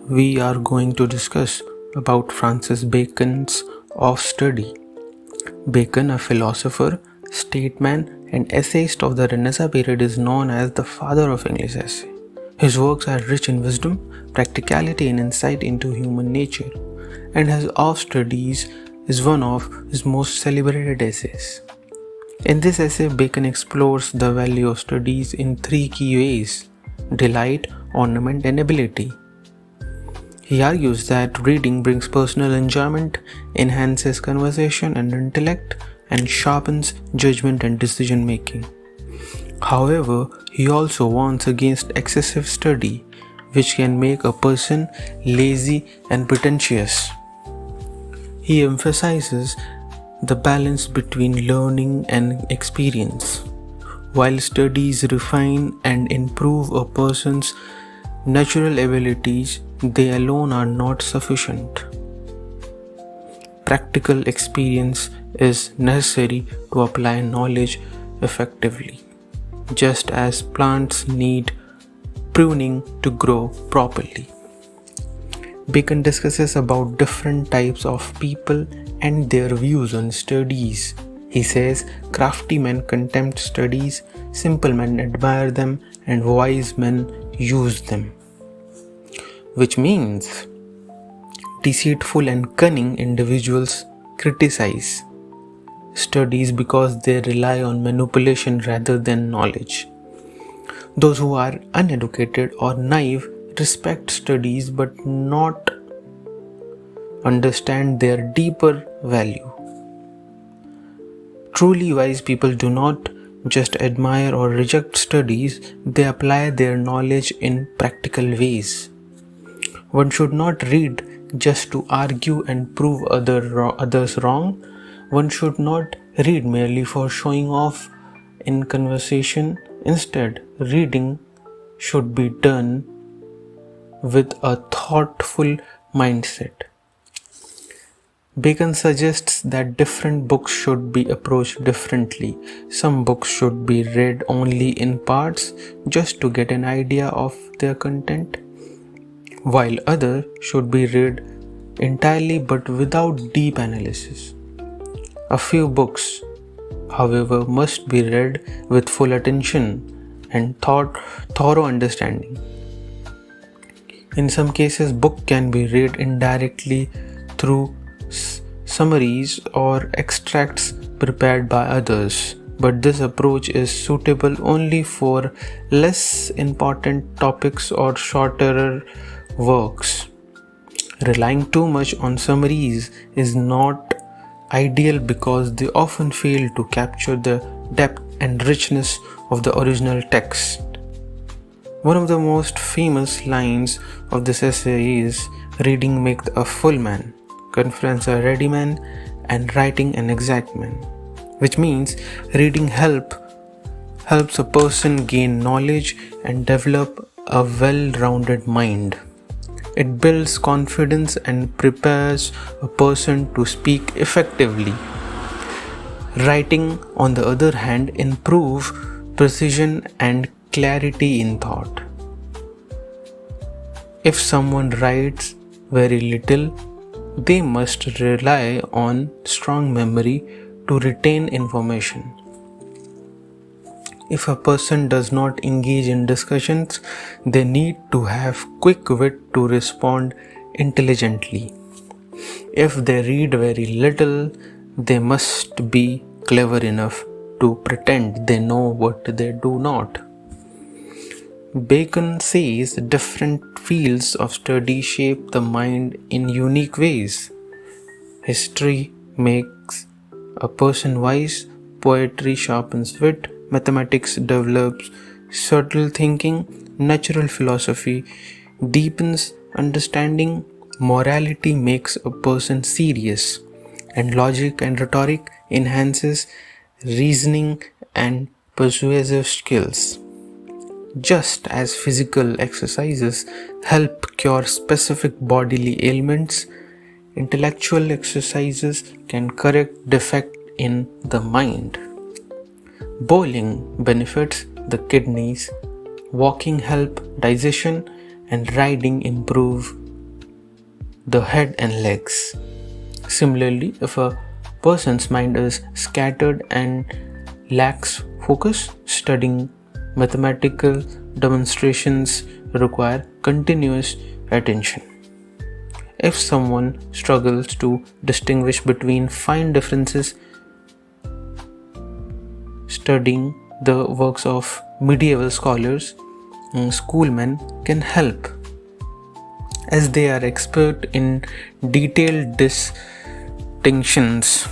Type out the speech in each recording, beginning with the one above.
we are going to discuss about Francis Bacon's Of Study. Bacon, a philosopher, statesman, and essayist of the Renaissance period, is known as the father of English essay. His works are rich in wisdom, practicality, and insight into human nature, and his Of Studies is one of his most celebrated essays. In this essay, Bacon explores the value of studies in three key ways: delight, ornament, and ability. He argues that reading brings personal enjoyment, enhances conversation and intellect, and sharpens judgment and decision making. However, he also warns against excessive study, which can make a person lazy and pretentious. He emphasizes the balance between learning and experience. While studies refine and improve a person's natural abilities, they alone are not sufficient. Practical experience is necessary to apply knowledge effectively, just as plants need pruning to grow properly. Bacon discusses about different types of people and their views on studies. He says crafty men contempt studies, simple men admire them, and wise men use them. Which means deceitful and cunning individuals criticize studies because they rely on manipulation rather than knowledge. Those who are uneducated or naive respect studies but not understand their deeper value. Truly wise people do not just admire or reject studies, they apply their knowledge in practical ways. One should not read just to argue and prove others wrong. One should not read merely for showing off in conversation. Instead, reading should be done with a thoughtful mindset. Bacon suggests that different books should be approached differently. Some books should be read only in parts just to get an idea of their content, while others should be read entirely but without deep analysis. A few books, however, must be read with full attention and thorough understanding. In some cases, book can be read indirectly through summaries or extracts prepared by others, but this approach is suitable only for less important topics or shorter works. Relying too much on summaries is not ideal because they often fail to capture the depth and richness of the original text. One of the most famous lines of this essay is, "Reading makes a full man, conference a ready man, and writing an exact man," which means reading helps a person gain knowledge and develop a well-rounded mind. It builds confidence and prepares a person to speak effectively. Writing, on the other hand, improves precision and clarity in thought. If someone writes very little, they must rely on strong memory to retain information. If a person does not engage in discussions, they need to have quick wit to respond intelligently. If they read very little, they must be clever enough to pretend they know what they do not. Bacon says different fields of study shape the mind in unique ways. History makes a person wise, poetry sharpens wit, mathematics develops subtle thinking, natural philosophy deepens understanding, morality makes a person serious, and logic and rhetoric enhances reasoning and persuasive skills. Just as physical exercises help cure specific bodily ailments, intellectual exercises can correct defect in the mind. Bowling benefits the kidneys, walking help digestion, and riding improve the head and legs. Similarly, if a person's mind is scattered and lacks focus, studying mathematical demonstrations require continuous attention. If someone struggles to distinguish between fine differences, studying the works of medieval scholars, schoolmen can help, as they are expert in detailed distinctions.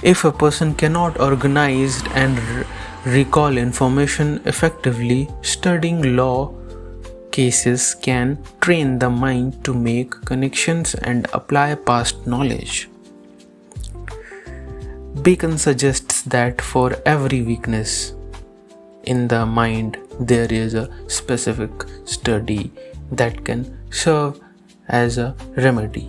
If a person cannot organize and recall information effectively, studying law cases can train the mind to make connections and apply past knowledge. Bacon suggests that for every weakness in the mind, there is a specific study that can serve as a remedy.